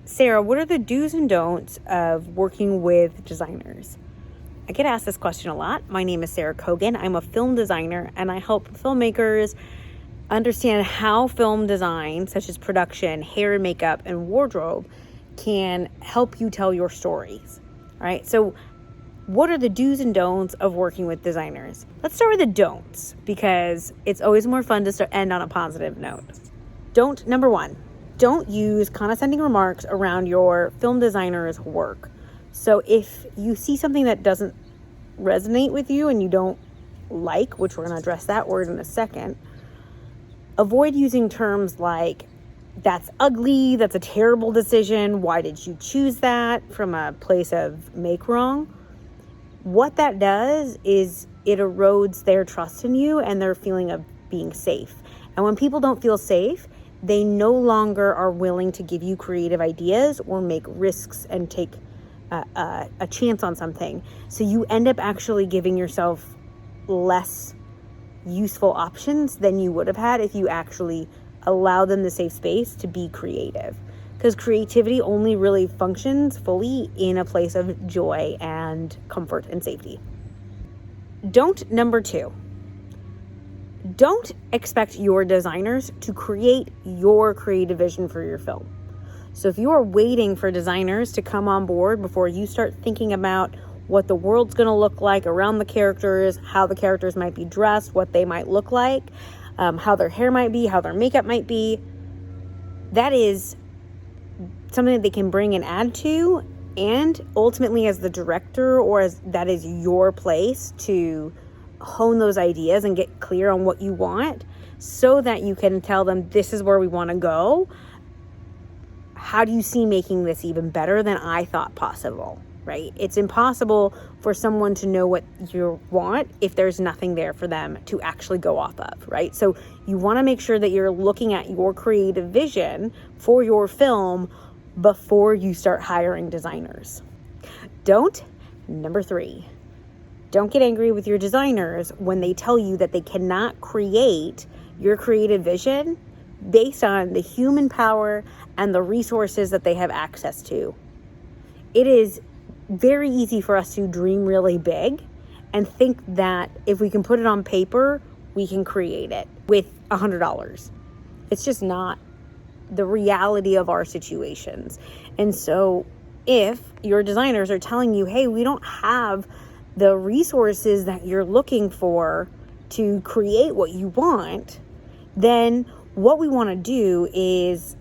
Sarah, what are the do's and don'ts of working with designers? I get asked this question a lot. My name is Sarah Kogan. I'm a film designer, and I help filmmakers understand how film design, such as production, hair and makeup, and wardrobe, can help you tell your stories. All right. So what are the do's and don'ts of working with designers? Let's start with the don'ts, because it's always more fun to end on a positive note. Don't, number one, don't use condescending remarks around your film designer's work. So if you see something that doesn't resonate with you and you don't like, which we're going to address that word in a second, avoid using terms like, that's ugly, that's a terrible decision, why did you choose that, from a place of make wrong. What that does is it erodes their trust in you and their feeling of being safe. And when people don't feel safe, they no longer are willing to give you creative ideas or make risks and take a chance on something. So you end up actually giving yourself less useful options than you would have had if you actually allow them the safe space to be creative. Because creativity only really functions fully in a place of joy and comfort and safety. Don't, number two, don't expect your designers to create your creative vision for your film. So if you are waiting for designers to come on board before you start thinking about what the world's going to look like around the characters, how the characters might be dressed, what they might look like, how their hair might be, how their makeup might be, that is something that they can bring and add to. And ultimately, as the director, or as that is your place to hone those ideas and get clear on what you want, so that you can tell them, this is where we want to go. How do you see making this even better than I thought possible, right? It's impossible for someone to know what you want if there's nothing there for them to actually go off of, right? So you want to make sure that you're looking at your creative vision for your film before you start hiring designers. Number three, don't get angry with your designers when they tell you that they cannot create your creative vision based on the human power and the resources that they have access to. It is very easy for us to dream really big and think that if we can put it on paper, we can create it with $100. It's just not the reality of our situations. And so if your designers are telling you, hey, we don't have the resources that you're looking for to create what you want, then what we want to do is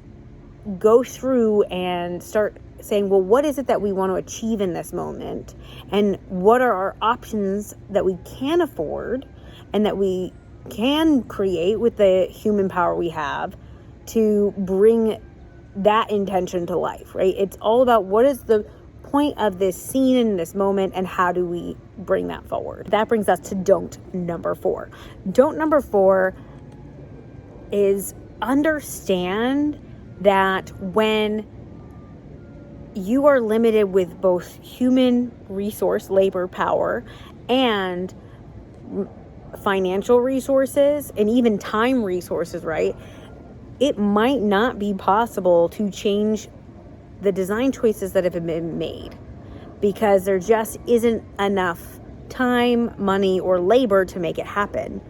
go through and start saying, well, what is it that we want to achieve in this moment? And what are our options that we can afford and that we can create with the human power we have to bring that intention to life, right? It's all about what is the point of this scene in this moment and how do we bring that forward. That brings us to don't number four. Don't number four is understand that when you are limited with both human resource, labor, power, and financial resources, and even time resources, right? It might not be possible to change the design choices that have been made because there just isn't enough time, money, or labor to make it happen.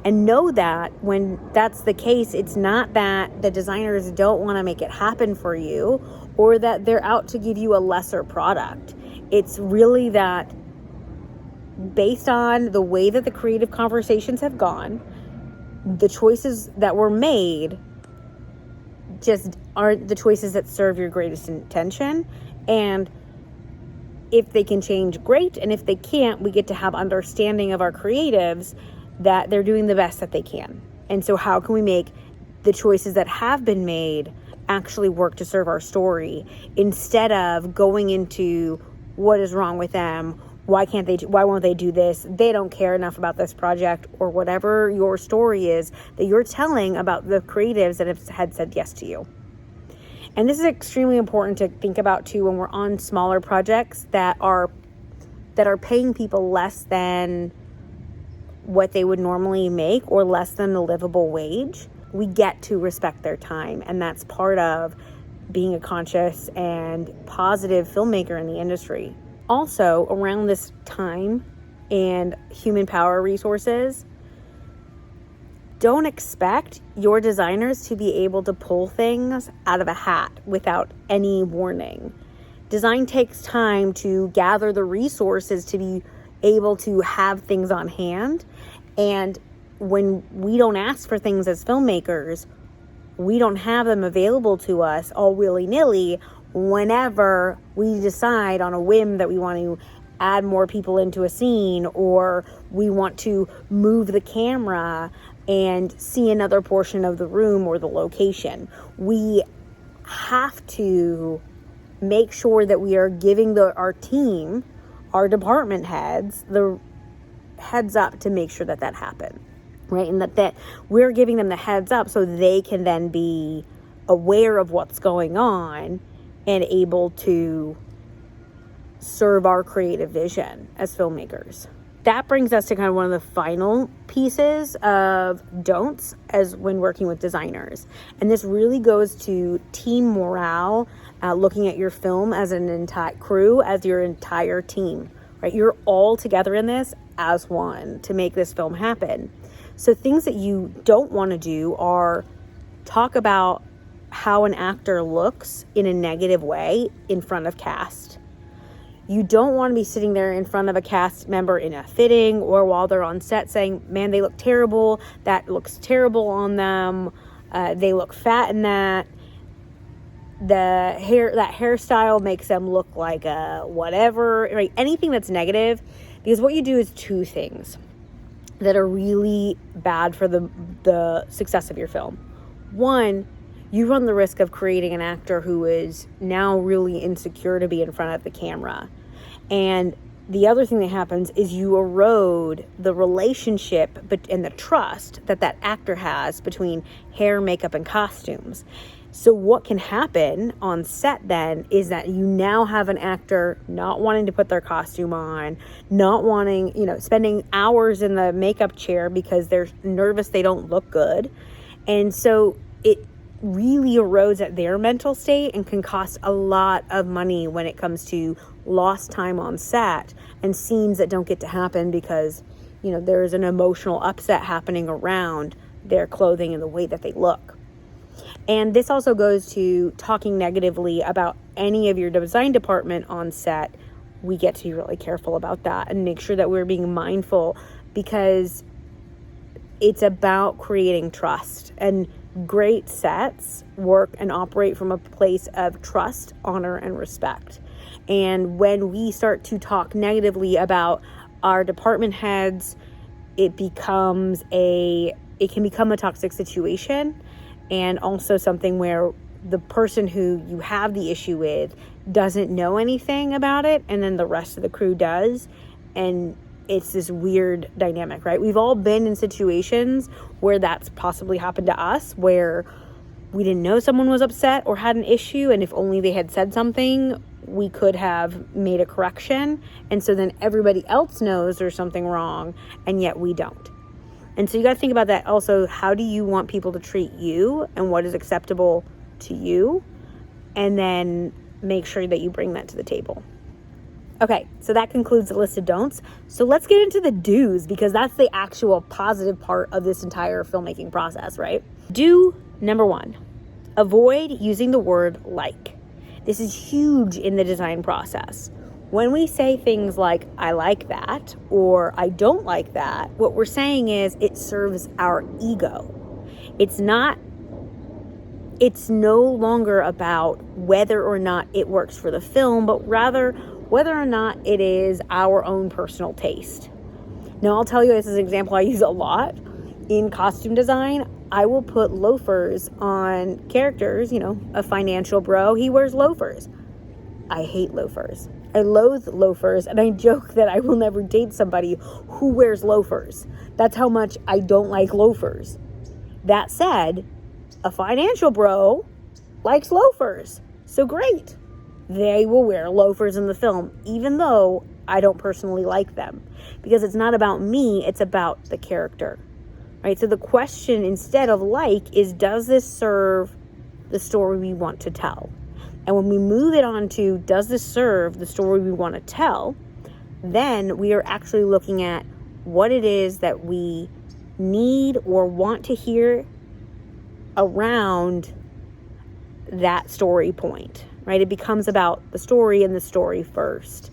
And know that when that's the case, it's not that the designers don't want to make it happen for you or that they're out to give you a lesser product. It's really that based on the way that the creative conversations have gone, the choices that were made just aren't the choices that serve your greatest intention. And if they can change, great. And if they can't, we get to have understanding of our creatives that they're doing the best that they can. And so how can we make the choices that have been made actually work to serve our story instead of going into what is wrong with them? Why won't they do this? They don't care enough about this project, or whatever your story is that you're telling about the creatives that had said yes to you. And this is extremely important to think about too when we're on smaller projects that are paying people less than what they would normally make or less than a livable wage. We get to respect their time, and that's part of being a conscious and positive filmmaker in the industry. Also, around this time and human power resources, don't expect your designers to be able to pull things out of a hat without any warning. Design takes time to gather the resources to be able to have things on hand. And when we don't ask for things as filmmakers, we don't have them available to us all willy-nilly whenever we decide on a whim that we want to add more people into a scene, or we want to move the camera and see another portion of the room or the location. We have to make sure that we are giving our team, our department heads, the heads up to make sure that happens, right? And that we're giving them the heads up so they can then be aware of what's going on and able to serve our creative vision as filmmakers. That brings us to kind of one of the final pieces of don'ts as when working with designers. And this really goes to team morale, looking at your film as an entire crew, as your entire team, right? You're all together in this as one to make this film happen. So things that you don't want to do are talk about how an actor looks in a negative way in front of cast. You don't want to be sitting there in front of a cast member in a fitting or while they're on set saying, man, they look terrible. That looks terrible on them. They look fat in that. That hairstyle makes them look like a whatever, right? Anything that's negative, because what you do is two things that are really bad for the success of your film. One, you run the risk of creating an actor who is now really insecure to be in front of the camera. And the other thing that happens is you erode the relationship and the trust that actor has between hair, makeup, and costumes. So what can happen on set then is that you now have an actor not wanting to put their costume on, not wanting, spending hours in the makeup chair because they're nervous they don't look good. And so it really erodes at their mental state and can cost a lot of money when it comes to lost time on set and scenes that don't get to happen because, there's an emotional upset happening around their clothing and the way that they look. And this also goes to talking negatively about any of your design department on set. We get to be really careful about that and make sure that we're being mindful, because it's about creating trust, and great sets work and operate from a place of trust, honor, and respect. And when we start to talk negatively about our department heads, it can become a toxic situation, and also something where the person who you have the issue with doesn't know anything about it, and then the rest of the crew does. And it's this weird dynamic, right? We've all been in situations where that's possibly happened to us, where we didn't know someone was upset or had an issue, and if only they had said something, we could have made a correction. And so then everybody else knows there's something wrong, and yet we don't. And so you got to think about that also. How do you want people to treat you, and what is acceptable to you? And then make sure that you bring that to the table. Okay, so that concludes the list of don'ts. So let's get into the do's, because that's the actual positive part of this entire filmmaking process, right? Do number 1, avoid using the word like. This is huge in the design process. When we say things like, I like that, or I don't like that, what we're saying is it serves our ego. It's no longer about whether or not it works for the film, but rather whether or not it is our own personal taste. Now, I'll tell you, this is an example I use a lot. In costume design, I will put loafers on characters, a financial bro, he wears loafers. I hate loafers. I loathe loafers, and I joke that I will never date somebody who wears loafers. That's how much I don't like loafers. That said, a financial bro likes loafers. So great. They will wear loafers in the film, even though I don't personally like them. Because it's not about me, it's about the character. Right? So the question instead of like is, does this serve the story we want to tell? And when we move it on to, does this serve the story we want to tell? Then we are actually looking at what it is that we need or want to hear around that story point, right? It becomes about the story and the story first.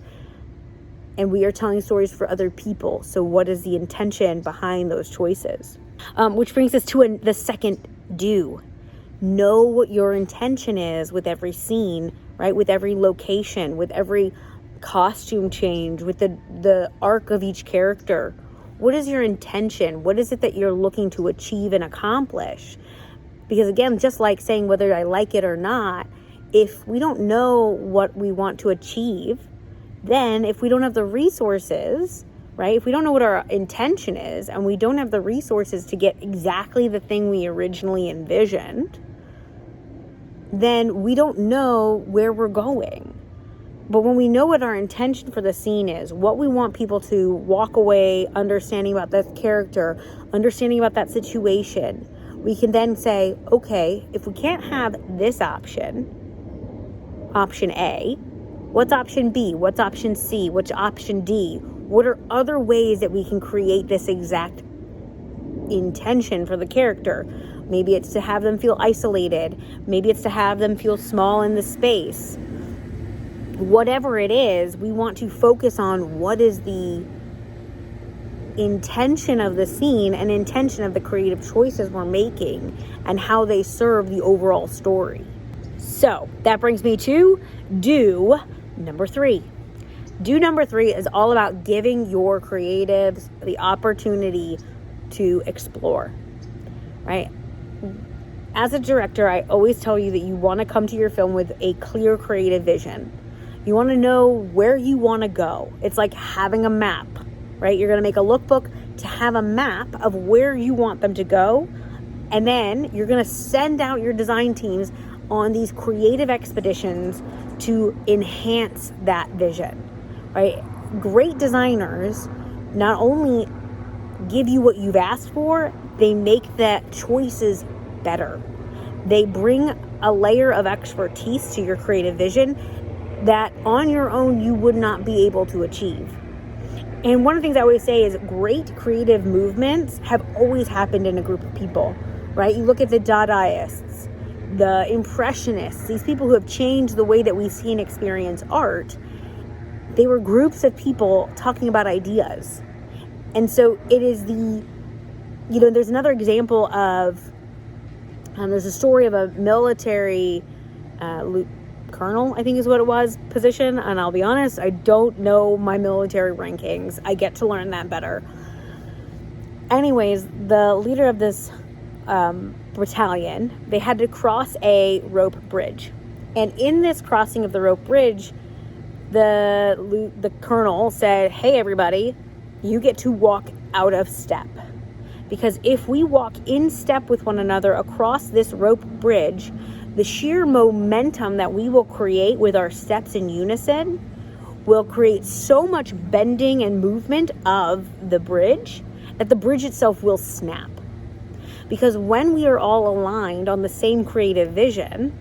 And we are telling stories for other people. So what is the intention behind those choices? Which brings us to the second do. Know what your intention is with every scene, right? With every location, with every costume change, with the arc of each character. What is your intention? What is it that you're looking to achieve and accomplish? Because again, just like saying whether I like it or not, if we don't know what we want to achieve, then if we don't have the resources, right? If we don't know what our intention is and we don't have the resources to get exactly the thing we originally envisioned, then we don't know where we're going. But when we know what our intention for the scene is, what we want people to walk away understanding about that character, understanding about that situation, we can then say, okay, if we can't have this option A, what's option B? What's option C? What's option D? What are other ways that we can create this exact intention for the character? Maybe it's to have them feel isolated. Maybe it's to have them feel small in the space. Whatever it is, we want to focus on what is the intention of the scene and intention of the creative choices we're making and how they serve the overall story. So that brings me to do number 3. Do number 3 is all about giving your creatives the opportunity to explore, right? As a director, I always tell you that you want to come to your film with a clear creative vision. You want to know where you want to go. It's like having a map, right? You're going to make a lookbook to have a map of where you want them to go. And then you're going to send out your design teams on these creative expeditions to enhance that vision, right? Great designers not only give you what you've asked for, they make the choices better. They bring a layer of expertise to your creative vision that on your own you would not be able to achieve. And one of the things I always say is great creative movements have always happened in a group of people, right? You look at the Dadaists, the Impressionists, these people who have changed the way that we see and experience art. They were groups of people talking about ideas. And so it is there's another example of, there's a story of a military colonel, I think is what it was, position. And I'll be honest, I don't know my military rankings. I get to learn that better. Anyways, the leader of this battalion, they had to cross a rope bridge. And in this crossing of the rope bridge, the colonel said, hey, everybody, you get to walk out of step. Because if we walk in step with one another across this rope bridge, the sheer momentum that we will create with our steps in unison will create so much bending and movement of the bridge that the bridge itself will snap. Because when we are all aligned on the same creative vision,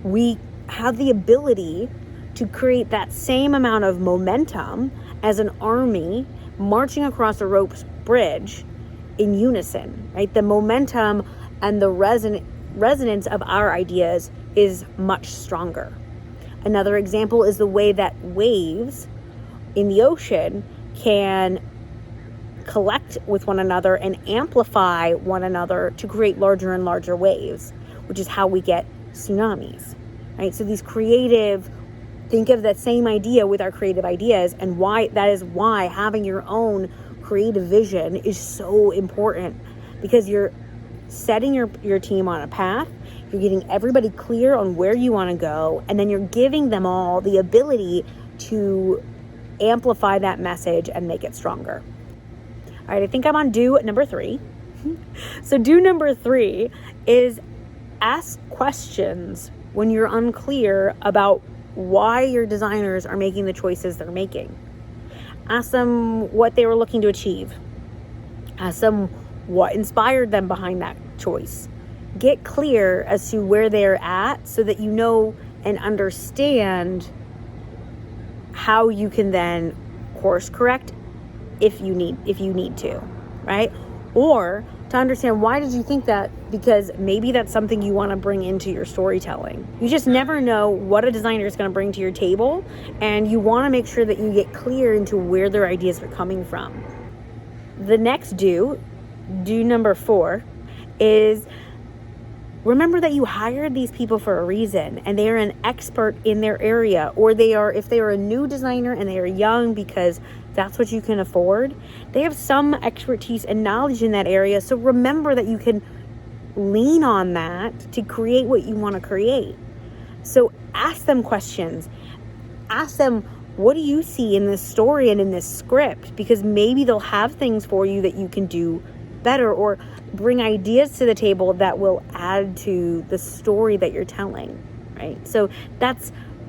we have the ability to create that same amount of momentum as an army marching across a rope bridge in unison, right? The momentum and the resonance of our ideas is much stronger. Another example is the way that waves in the ocean can collect with one another and amplify one another to create larger and larger waves, which is how we get tsunamis, right? So these creative, think of that same idea with our creative ideas, and why having your own creative vision is so important, because you're setting your team on a path, you're getting everybody clear on where you want to go, and then you're giving them all the ability to amplify that message and make it stronger. All right, I think I'm on do number 3. So do number 3 is ask questions when you're unclear about why your designers are making the choices they're making. Ask them what they were looking to achieve. Ask them what inspired them behind that choice. Get clear as to where they're at so that you know and understand how you can then course correct if you need to, right? Or to understand, why did you think that? Because maybe that's something you want to bring into your storytelling. You just never know what a designer is going to bring to your table, and you want to make sure that you get clear into where their ideas are coming from. The next do number 4, is remember that you hired these people for a reason, and they are an expert in their area, or if they are a new designer and they are young because that's what you can afford, they have some expertise and knowledge in that area. So remember that you can lean on that to create what you want to create. So ask them questions. Ask them, what do you see in this story and in this script? Because maybe they'll have things for you that you can do better, or bring ideas to the table that will add to the story that you're telling, right? So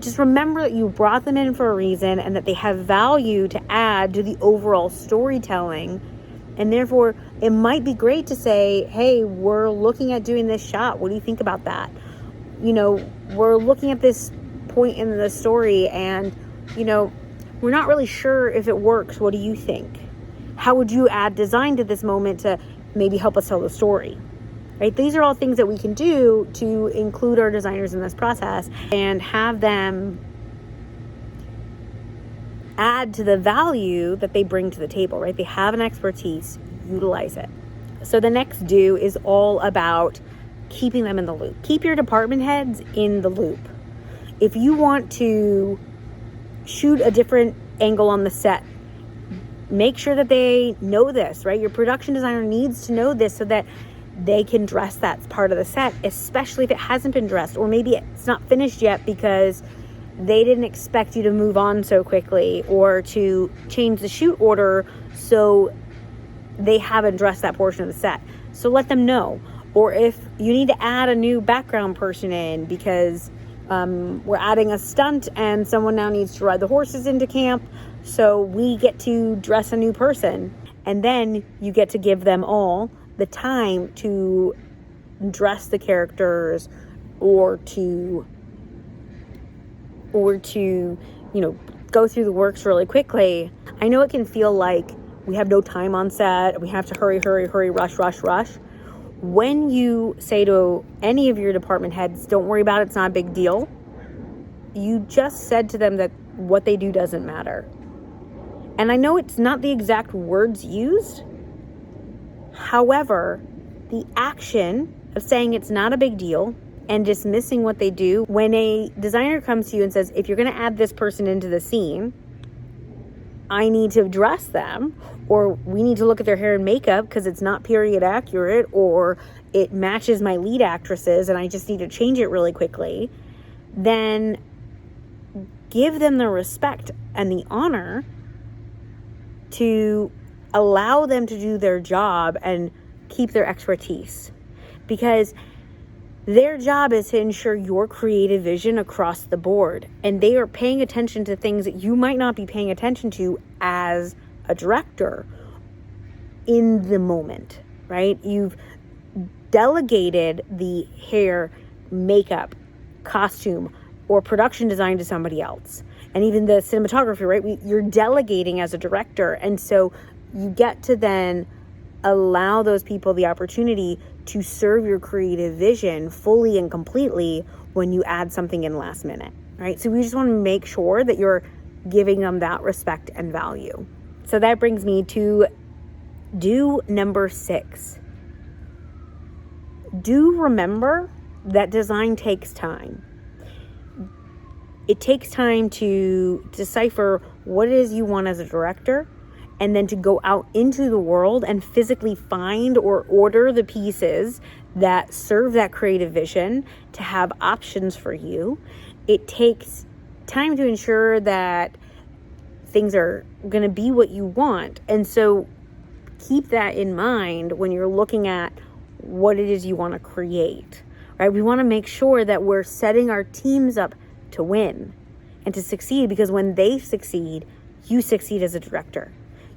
just remember that you brought them in for a reason, and that they have value to add to the overall storytelling. And therefore, it might be great to say, hey, we're looking at doing this shot. What do you think about that? We're looking at this point in the story, and, we're not really sure if it works. What do you think? How would you add design to this moment to maybe help us tell the story? Right? These are all things that we can do to include our designers in this process and have them add to the value that they bring to the table, right? They have an expertise, utilize it. So the next do is all about keeping them in the loop. Keep your department heads in the loop. If you want to shoot a different angle on the set, make sure that they know this, right? Your production designer needs to know this so that they can dress that part of the set, especially if it hasn't been dressed, or maybe it's not finished yet because they didn't expect you to move on so quickly, or to change the shoot order so they haven't dressed that portion of the set. So let them know. Or if you need to add a new background person in because we're adding a stunt and someone now needs to ride the horses into camp, so we get to dress a new person, and then you get to give them all the time to dress the characters, or to go through the works really quickly. I know it can feel like we have no time on set, we have to hurry, rush. When you say to any of your department heads, don't worry about it, it's not a big deal, you just said to them that what they do doesn't matter. And I know it's not the exact words used. However, the action of saying it's not a big deal and dismissing what they do, when a designer comes to you and says, if you're going to add this person into the scene, I need to dress them, or we need to look at their hair and makeup because it's not period accurate, or it matches my lead actresses and I just need to change it really quickly, then give them the respect and the honor to allow them to do their job and keep their expertise, because their job is to ensure your creative vision across the board, and they are paying attention to things that you might not be paying attention to as a director in the moment, right? You've delegated the hair, makeup, costume, or production design to somebody else. And even the cinematography, right? You're delegating as a director. And so you get to then allow those people the opportunity to serve your creative vision fully and completely when you add something in last minute, right? So we just want to make sure that you're giving them that respect and value. So that brings me to do number 6. Do remember that design takes time. It takes time to decipher what it is you want as a director, and then to go out into the world and physically find or order the pieces that serve that creative vision to have options for you. It takes time to ensure that things are going to be what you want. And so keep that in mind when you're looking at what it is you want to create, right? We want to make sure that we're setting our teams up to win and to succeed, because when they succeed, you succeed as a director.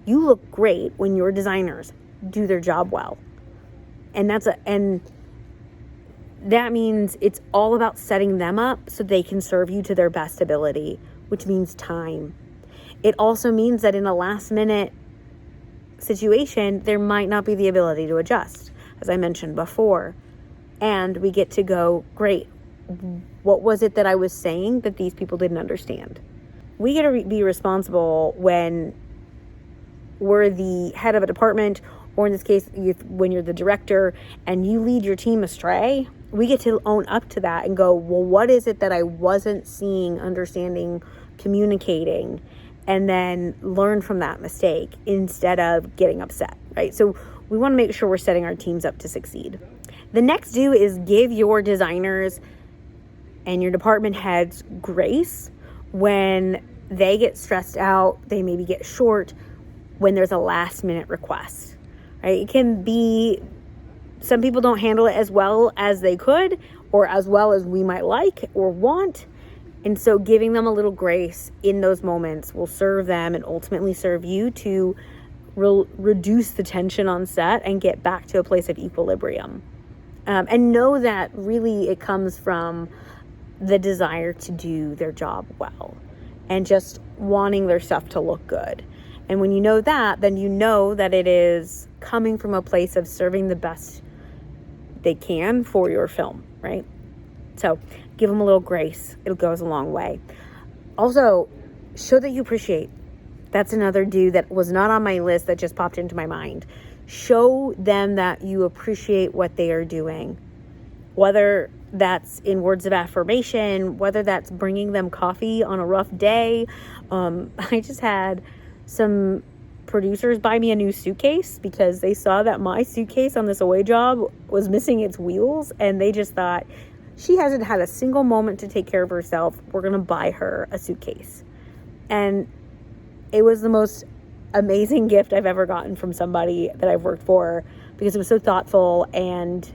You look great when your designers do their job well. And that means it's all about setting them up so they can serve you to their best ability, which means time. It also means that in a last minute situation, there might not be the ability to adjust, as I mentioned before. And we get to go, great, what was it that I was saying that these people didn't understand? We get to be responsible when we're the head of a department, or in this case, when you're the director and you lead your team astray. We get to own up to that and go, well, what is it that I wasn't seeing, understanding, communicating, and then learn from that mistake instead of getting upset, right? So we want to make sure we're setting our teams up to succeed. The next do is give your designers and your department heads grace when they get stressed out, they maybe get short when there's a last minute request, right? It can be, some people don't handle it as well as they could or as well as we might like or want. And so giving them a little grace in those moments will serve them and ultimately serve you to reduce the tension on set and get back to a place of equilibrium. And know that really it comes from the desire to do their job well and just wanting their stuff to look good. And when you know that, then you know that it is coming from a place of serving the best they can for your film, right? So give them a little grace. It goes a long way. Also, show that you appreciate. That's another do that was not on my list that just popped into my mind. Show them that you appreciate what they are doing, whether that's in words of affirmation, whether that's bringing them coffee on a rough day. I just had some producers buy me a new suitcase because they saw that my suitcase on this away job was missing its wheels, and they just thought, she hasn't had a single moment to take care of herself. We're going to buy her a suitcase. And it was the most amazing gift I've ever gotten from somebody that I've worked for, because it was so thoughtful and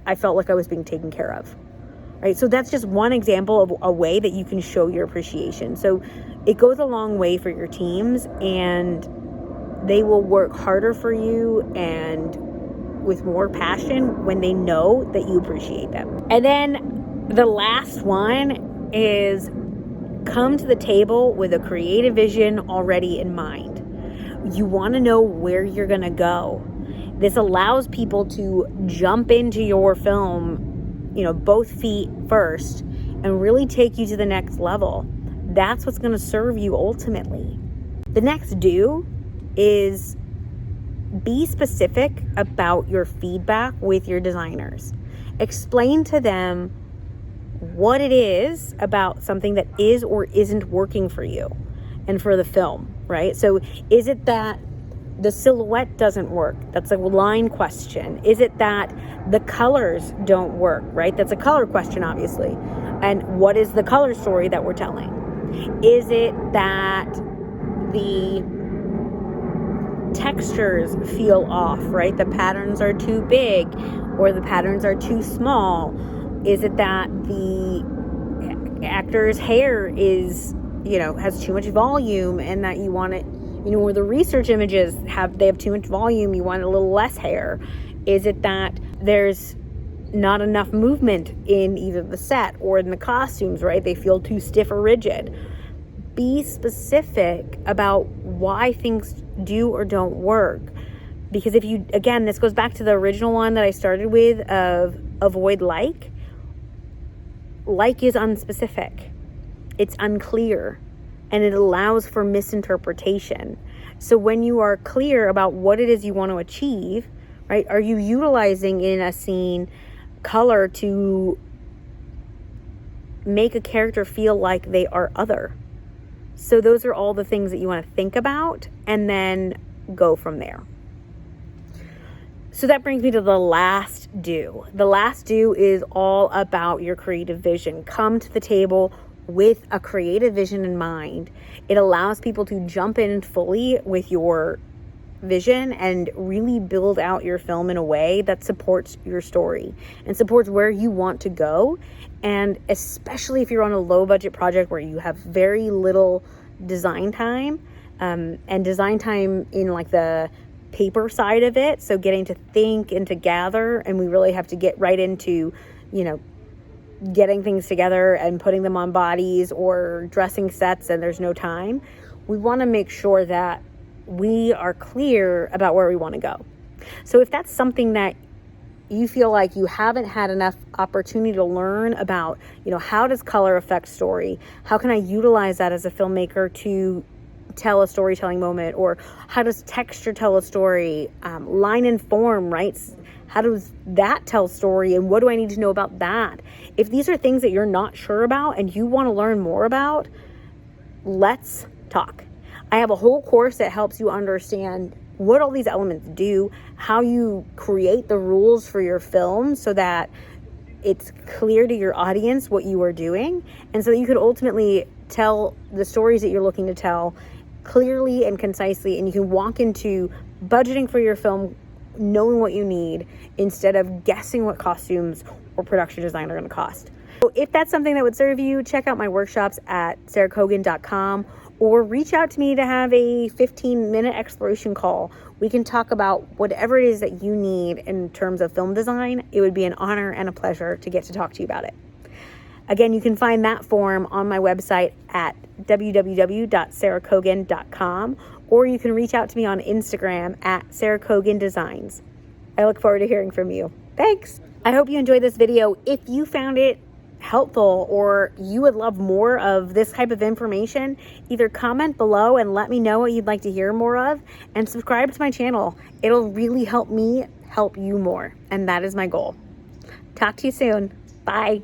I felt like I was being taken care of, right? So that's just one example of a way that you can show your appreciation. So it goes a long way for your teams, and they will work harder for you and with more passion when they know that you appreciate them. And then the last one is come to the table with a creative vision already in mind. You want to know where you're going to go. This allows people to jump into your film, both feet first, and really take you to the next level. That's what's going to serve you ultimately. The next do is be specific about your feedback with your designers. Explain to them what it is about something that is or isn't working for you and for the film, right? So is it that the silhouette doesn't work? That's a line question. Is it that the colors don't work, right? That's a color question, obviously. And what is the color story that we're telling? Is it that the textures feel off, right? The patterns are too big or the patterns are too small? Is it that the actor's hair is, has too much volume, and that you want it, where the research images have too much volume, you want a little less hair? Is it that there's not enough movement in either the set or in the costumes, right? They feel too stiff or rigid. Be specific about why things do or don't work. Because again, this goes back to the original one that I started with of avoid like. Like is unspecific. It's unclear, and it allows for misinterpretation. So when you are clear about what it is you want to achieve, right? Are you utilizing in a scene color to make a character feel like they are other? So those are all the things that you want to think about and then go from there. So that brings me to the last do. The last do is all about your creative vision. Come to the table with a creative vision in mind. It allows people to jump in fully with your vision and really build out your film in a way that supports your story and supports where you want to go. And especially if you're on a low budget project where you have very little design time, and design time in like the paper side of it. So getting to think and to gather, and we really have to get right into you know, getting things together and putting them on bodies or dressing sets and there's no time. We want to make sure that we are clear about where we want to go. So if that's something that you feel like you haven't had enough opportunity to learn about, you know, how does color affect story? How can I utilize that as a filmmaker to tell a storytelling moment? Or how does texture tell a story? Line and form, right? How does that tell story? And what do I need to know about that? If these are things that you're not sure about and you want to learn more about, let's talk. I have a whole course that helps you understand what all these elements do, how you create the rules for your film so that it's clear to your audience what you are doing, and so that you can ultimately tell the stories that you're looking to tell clearly and concisely, and you can walk into budgeting for your film knowing what you need instead of guessing what costumes or production design are going to cost. So if that's something that would serve you, check out my workshops at sarahcogan.com or reach out to me to have a 15-minute exploration call. We can talk about whatever it is that you need in terms of film design. It would be an honor and a pleasure to get to talk to you about it. Again, you can find that form on my website at www.sarahcogan.com, or you can reach out to me on Instagram at sarahcogandesigns. I look forward to hearing from you. Thanks. I hope you enjoyed this video. If you found it helpful or you would love more of this type of information, either comment below and let me know what you'd like to hear more of, and subscribe to my channel. It'll really help me help you more, and that is my goal. Talk to you soon. Bye.